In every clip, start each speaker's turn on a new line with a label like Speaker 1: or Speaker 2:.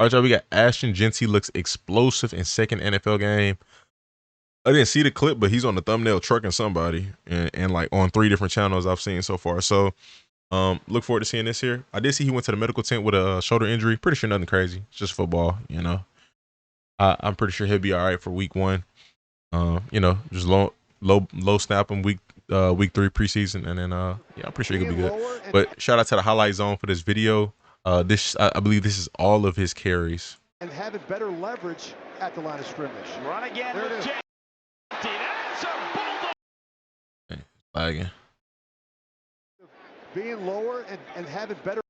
Speaker 1: All right, y'all, we got Ashton. Jeanty looks explosive in second NFL game. I didn't see the clip, but he's on the thumbnail trucking somebody and like on 3 different channels I've seen so far. So look forward to seeing this here. I did see he went to the medical tent with a shoulder injury. Pretty sure nothing crazy. It's just football, you know. I'm pretty sure he'll be all right for week 1. You know, just low snap him week 3 preseason, and then yeah, I'm pretty sure he could be good. But shout out to the highlight zone for this video. I believe this is all of his carries.
Speaker 2: And having better leverage at the line of scrimmage.
Speaker 3: Run again with Jeanty. That's a bulldog.
Speaker 1: Okay, lagging.
Speaker 2: Being lower and having better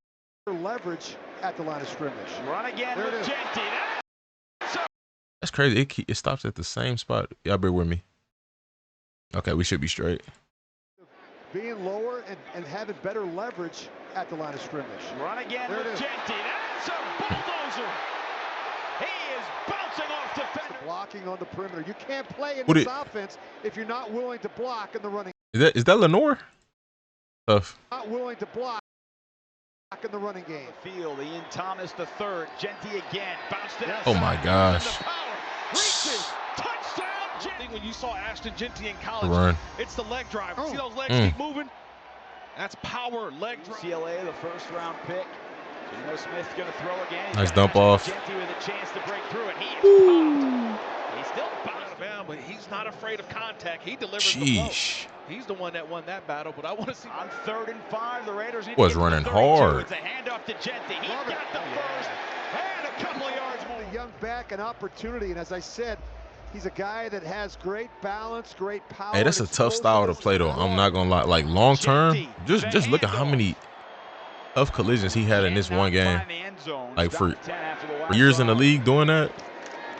Speaker 2: leverage at the line of scrimmage.
Speaker 3: Run again with Jeanty.
Speaker 1: That's crazy. It stops at the same spot. Y'all bear with me. Okay, we should be straight.
Speaker 2: Being lower and having better leverage at the line of scrimmage.
Speaker 3: Run again with Jeanty. That's a bulldozer. He is bouncing off defender.
Speaker 2: Blocking on the perimeter. You can't play in this offense if you're not willing to block in the running.
Speaker 1: Is that Lenore? Tough.
Speaker 2: Not willing to block in the running game.
Speaker 3: Field, Ian Thomas the third. Jeanty again. Bounced it out.
Speaker 1: Oh my gosh.
Speaker 3: Reaches. Touchdown.
Speaker 4: I think when you saw Ashton Jeanty in college, it's the leg drive. See those legs keep moving? That's power, leg drive.
Speaker 3: CLA, the first round pick. Geno Smith's going to throw again.
Speaker 1: Nice dump off.
Speaker 3: Jeanty with a chance to break through it. He is popped. He's still popped.
Speaker 4: But he's not afraid of contact. He delivers the ball. He's the one that won that battle, but I want to see.
Speaker 3: On 3rd and 5, the Raiders
Speaker 1: was running hard.
Speaker 3: It's a handoff to Jeanty. He got the first and a couple of yards more.
Speaker 2: The young back, an opportunity, and as I said, he's a guy that has great balance, great power.
Speaker 1: Hey, that's a tough style to play, though. I'm not gonna lie. Like long term, just look at how many tough collisions he had in this one game. Like for years in the league doing that.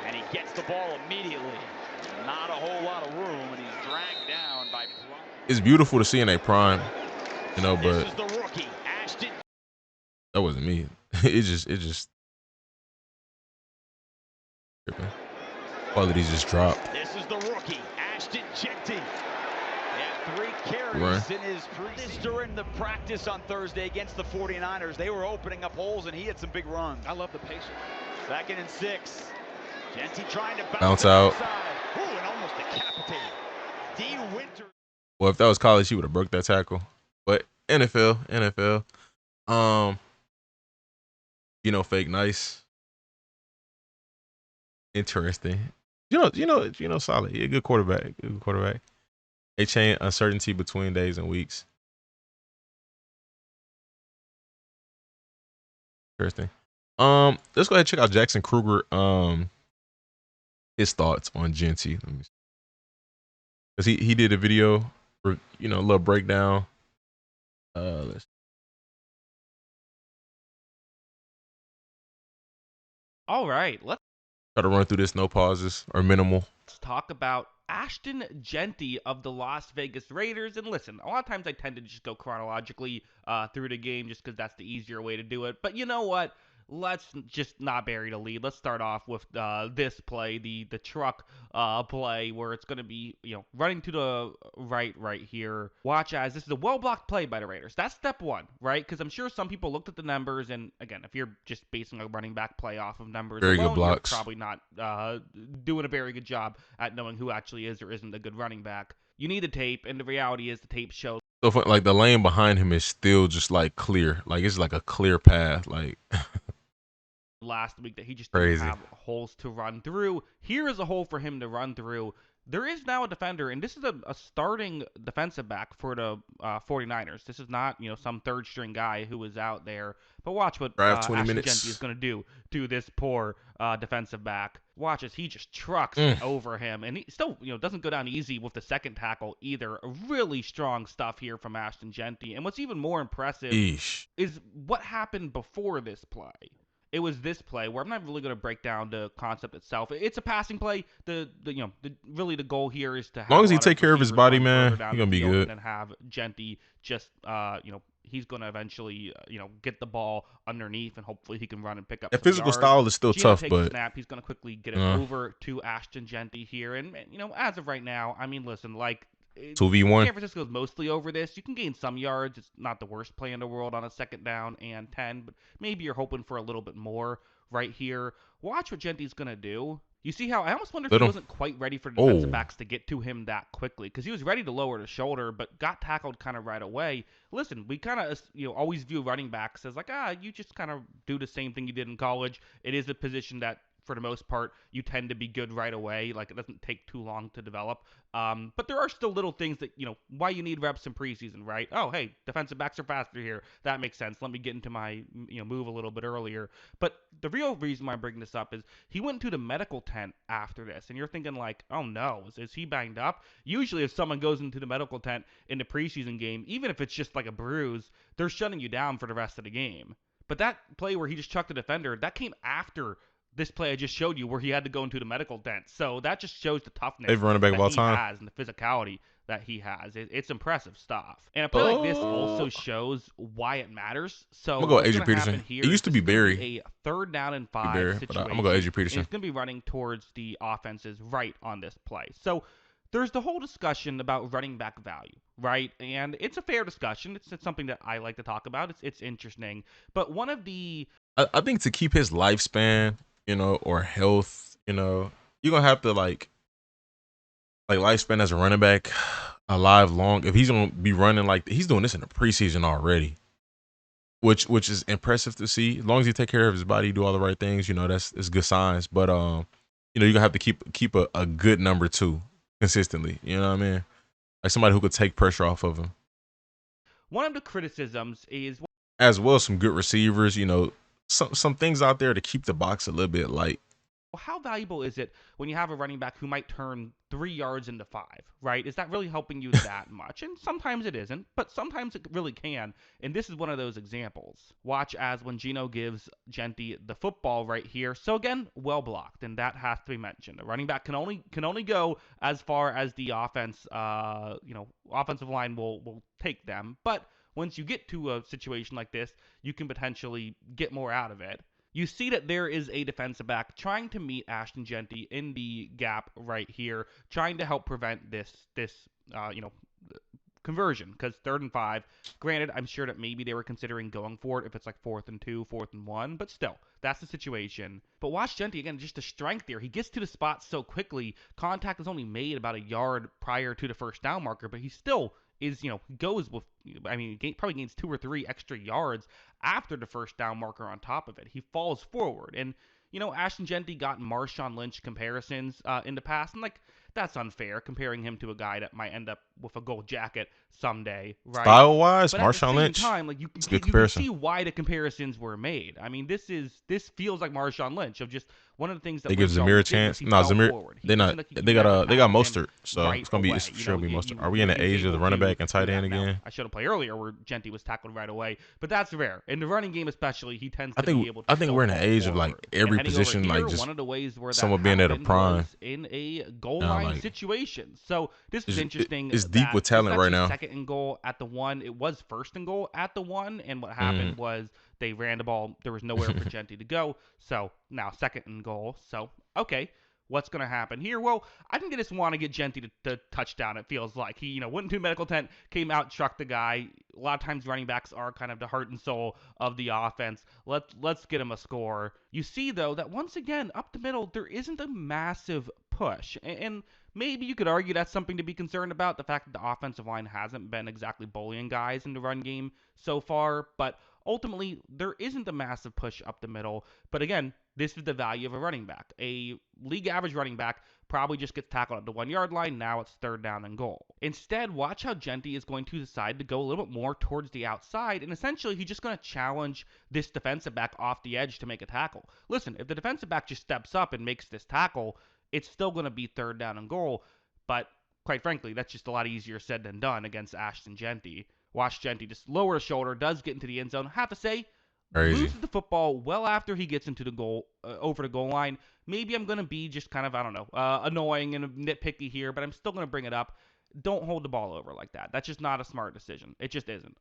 Speaker 3: And he gets the ball immediately. Not a whole lot of room, and he's dragged down by.
Speaker 1: It's beautiful to see in a prime, you know, but
Speaker 3: this is the rookie, Ashton.
Speaker 1: That wasn't me. It just. Qualities just dropped.
Speaker 3: This is the rookie, Ashton Jeanty. He had 3 carries in his preseason. During the practice on Thursday against the 49ers, they were opening up holes, and he had some big runs.
Speaker 4: I love the patience.
Speaker 3: 2nd and 6. Jeanty trying to
Speaker 1: bounce out.
Speaker 3: Ooh, and almost decapitated. D. Winter.
Speaker 1: Well, if that was college, he would have broke that tackle. But NFL. You know, fake nice. Interesting. You know, solid. Yeah, good quarterback. Good quarterback. They change uncertainty between days and weeks. Interesting. Let's go ahead and check out Jackson Kruger. His thoughts on Jeanty. Let me see. Cause he did a video for, you know, a little breakdown. Let's.
Speaker 5: All right, let's
Speaker 1: try to run through this, no pauses or minimal.
Speaker 5: Let's talk about Ashton Jeanty of the Las Vegas Raiders. And listen, a lot of times I tend to just go chronologically through the game just because that's the easier way to do it. But you know what? Let's just not bury the lead. Let's start off with this play, the truck play, where it's going to be, you know, running to the right here. Watch as this is a well-blocked play by the Raiders. That's step 1, right? Because I'm sure some people looked at the numbers, and again, if you're just basing a running back play off of numbers
Speaker 1: very
Speaker 5: alone,
Speaker 1: good blocks.
Speaker 5: You're probably not doing a very good job at knowing who actually is or isn't a good running back. You need the tape, and the reality is the tape shows.
Speaker 1: So, like, the lane behind him is still just, like, clear. Like, it's like a clear path, like...
Speaker 5: last week that he just didn't have holes to run through. Here is a hole for him to run through. There is now a defender, and this is a starting defensive back for the 49ers. This is not, you know, some third-string guy who is out there. But watch what Ashton Jeanty is going to do to this poor defensive back. Watch as he just trucks over him, and he still, you know, doesn't go down easy with the second tackle either. Really strong stuff here from Ashton Jeanty. And what's even more impressive is what happened before this play. It was this play where I'm not really going to break down the concept itself. It's a passing play. Really the goal here is to have,
Speaker 1: as long as he take care of his body, man, he's gonna be good.
Speaker 5: And have Jeanty just, he's going to eventually, get the ball underneath, and hopefully he can run and pick up.
Speaker 1: That physical style is still tough, but
Speaker 5: snap. He's going to quickly get it over to Ashton Jeanty here, and as of right now, I mean, listen, like,
Speaker 1: 2v1.
Speaker 5: San Francisco's mostly over this. You can gain some yards. It's not the worst play in the world on a 2nd down and 10, but maybe you're hoping for a little bit more right here. Watch what Jeanty's going to do. You see how I almost wonder if he wasn't quite ready for defensive backs to get to him that quickly, because he was ready to lower the shoulder, but got tackled kind of right away. Listen, we kind of always view running backs as like, you just kind of do the same thing you did in college. It is a position that, for the most part, you tend to be good right away. Like, it doesn't take too long to develop. But there are still little things that, why you need reps in preseason, right? Oh, hey, defensive backs are faster here. That makes sense. Let me get into my, move a little bit earlier. But the real reason why I'm bringing this up is he went to the medical tent after this. And you're thinking like, oh no, is he banged up? Usually if someone goes into the medical tent in the preseason game, even if it's just like a bruise, they're shutting you down for the rest of the game. But that play where he just chucked a defender, that came after this play I just showed you where he had to go into the medical tent. So that just shows the toughness that he has and the physicality that he has. It's impressive stuff. And a play like this also shows why it matters. So
Speaker 1: I'm going to go AJ Peterson. It used to be Barry.
Speaker 5: A 3rd down and 5 situation.
Speaker 1: I'm going to go AJ Peterson.
Speaker 5: And it's going to be running towards the offense's right on this play. So there's the whole discussion about running back value, right? And it's a fair discussion. It's something that I like to talk about. It's interesting. But one of the...
Speaker 1: I think to keep his lifespan, or health, you're going to have to like lifespan as a running back alive long. If he's going to be running like he's doing this in the preseason already, which is impressive to see. As long as he take care of his body, do all the right things, it's good signs. But you're going to have to keep a good number 2 consistently. You know what I mean? Like somebody who could take pressure off of him.
Speaker 5: One of the criticisms is
Speaker 1: as well some good receivers, some things out there to keep the box a little bit light.
Speaker 5: Well, how valuable is it when you have a running back who might turn 3 yards into 5, right? Is that really helping you that much? And sometimes it isn't, but sometimes it really can. And this is one of those examples. Watch as when Gino gives Jeanty the football right here. So again, well blocked, and that has to be mentioned. A running back can only go as far as the offensive line will take them. But once you get to a situation like this, you can potentially get more out of it. You see that there is a defensive back trying to meet Ashton Jeanty in the gap right here, trying to help prevent this conversion, because 3rd and 5. Granted, I'm sure that maybe they were considering going for it if it's like 4th and 2, 4th and 1, but still, that's the situation. But watch Jeanty again, just the strength there. He gets to the spot so quickly. Contact is only made about a yard prior to the 1st down marker, but he still goes with, probably gains 2 or 3 extra yards after the 1st down marker on top of it. He falls forward. And, Ashton Jeanty got Marshawn Lynch comparisons in the past. And, that's unfair, comparing him to a guy that might end up with a gold jacket someday, right?
Speaker 1: Style-wise, Marshawn Lynch.
Speaker 5: Time, you can see why the comparisons were made. I mean, this feels like Marshawn Lynch, of just one of the things that
Speaker 1: they give Zamir a chance. No, Zamir, they got Mostert, so it's gonna be Mostert. Are we in the age of the running back and tight end again?
Speaker 5: I showed a play earlier where Jeanty was tackled right away, but that's rare. In the running game especially, he tends to be able to.
Speaker 1: I think we're in the age of every position, just
Speaker 5: one of the ways where
Speaker 1: someone being at a prime
Speaker 5: in a goal line situation. So this is interesting.
Speaker 1: It's deep with talent right now.
Speaker 5: 2nd and goal at the 1. It was 1st and goal at the 1, and what happened was they ran the ball. There was nowhere for Jeanty to go. So now 2nd and goal. So, okay, what's going to happen here? Well, I think they just want to get Jeanty to touchdown, it feels like. He, went into medical tent, came out, struck the guy. A lot of times running backs are kind of the heart and soul of the offense. Let's get him a score. You see, though, that once again, up the middle, there isn't a massive push. And maybe you could argue that's something to be concerned about, the fact that the offensive line hasn't been exactly bullying guys in the run game so far. But ultimately, there isn't a massive push up the middle. But again, this is the value of a running back. A league average running back probably just gets tackled at the 1 yard line. Now it's 3rd down and goal. Instead, watch how Jeanty is going to decide to go a little bit more towards the outside. And essentially, he's just going to challenge this defensive back off the edge to make a tackle. Listen, if the defensive back just steps up and makes this tackle, it's still going to be 3rd down and goal. But quite frankly, that's just a lot easier said than done against Ashton Jeanty. Watch Jeanty just lower his shoulder, does get into the end zone. Have to say, loses the football well after he gets into the goal, over the goal line. Maybe I'm going to be just kind of, annoying and nitpicky here, but I'm still going to bring it up. don't hold the ball over like that. That's just not a smart decision. It just isn't.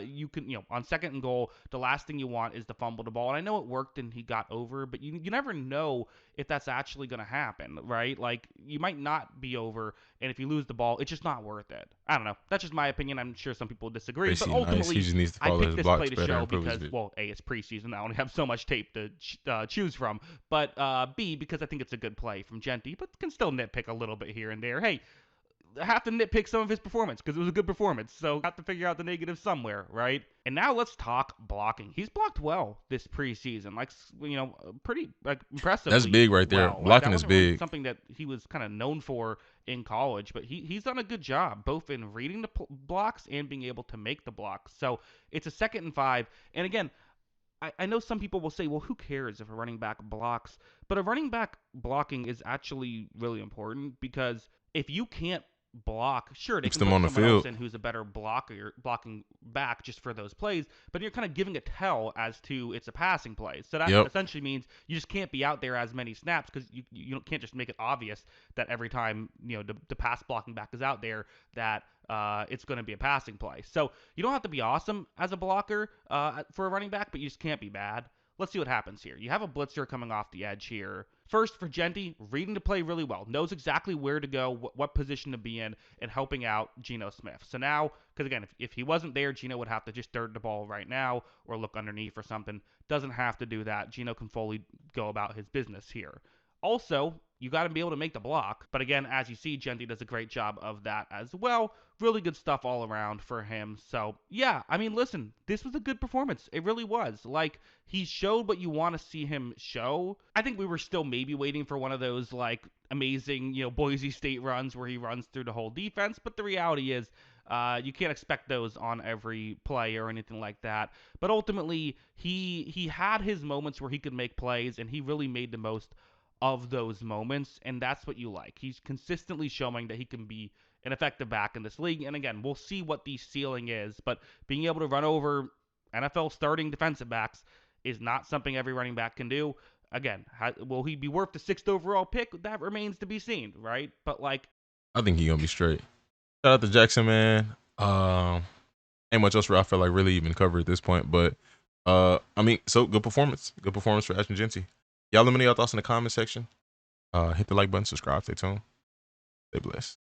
Speaker 5: You can, on 2nd and goal, the last thing you want is to fumble the ball. And I know it worked and he got over, but you never know if that's actually going to happen, right? Like, you might not be over, and if you lose the ball, it's just not worth it. I don't know. That's just my opinion. I'm sure some people disagree, but ultimately,
Speaker 1: he just needs to
Speaker 5: I
Speaker 1: follow
Speaker 5: picked
Speaker 1: his
Speaker 5: this
Speaker 1: blocks
Speaker 5: play to
Speaker 1: better
Speaker 5: show
Speaker 1: and improve his
Speaker 5: because, well, A, it's preseason. I only have so much tape to choose from, but B, because I think it's a good play from Jeanty, but can still nitpick a little bit here and there. Hey, have to nitpick some of his performance because it was a good performance. So have to figure out the negative somewhere, right? And now let's talk blocking. He's blocked well this preseason, pretty impressively.
Speaker 1: That's big right there.
Speaker 5: Well.
Speaker 1: Blocking
Speaker 5: that
Speaker 1: is
Speaker 5: wasn't
Speaker 1: big.
Speaker 5: really something that he was kind of known for in college, but he's done a good job both in reading the blocks and being able to make the blocks. So it's a 2nd and 5, and again, I know some people will say, well, who cares if a running back blocks? But a running back blocking is actually really important because if you can't block, sure, they
Speaker 1: Keeps
Speaker 5: can
Speaker 1: them
Speaker 5: put
Speaker 1: on the
Speaker 5: someone else
Speaker 1: field
Speaker 5: in who's a better blocking back just for those plays, but you're kind of giving a tell as to it's a passing play. So that essentially means you just can't be out there as many snaps because you can't just make it obvious that every time the pass blocking back is out there that it's going to be a passing play. So you don't have to be awesome as a blocker for a running back, but you just can't be bad. Let's see what happens here. You have a blitzer coming off the edge here. First, for Jeanty, reading the play really well. Knows exactly where to go, what position to be in, and helping out Geno Smith. So now, because again, if he wasn't there, Geno would have to just dirt the ball right now or look underneath or something. Doesn't have to do that. Geno can fully go about his business here. Also, you got to be able to make the block. But again, as you see, Jeanty does a great job of that as well. Really good stuff all around for him. So, yeah, I mean, listen, this was a good performance. It really was. Like, he showed what you want to see him show. I think we were still maybe waiting for one of those, amazing, Boise State runs where he runs through the whole defense. But the reality is, you can't expect those on every play or anything like that. But ultimately, he had his moments where he could make plays, and he really made the most of those moments, and that's what you like. He's consistently showing that he can be an effective back in this league, and again, we'll see what the ceiling is, but being able to run over NFL starting defensive backs is not something every running back can do. Again, will he be worth the 6th overall pick? That remains to be seen, right? But
Speaker 1: I think he's gonna be straight. Shout out to Jackson, man. Ain't much else for I feel like really even cover at this point, but so good performance for Ashton Jeanty. Y'all let me know your thoughts in the comment section. Hit the like button, subscribe, stay tuned, stay blessed.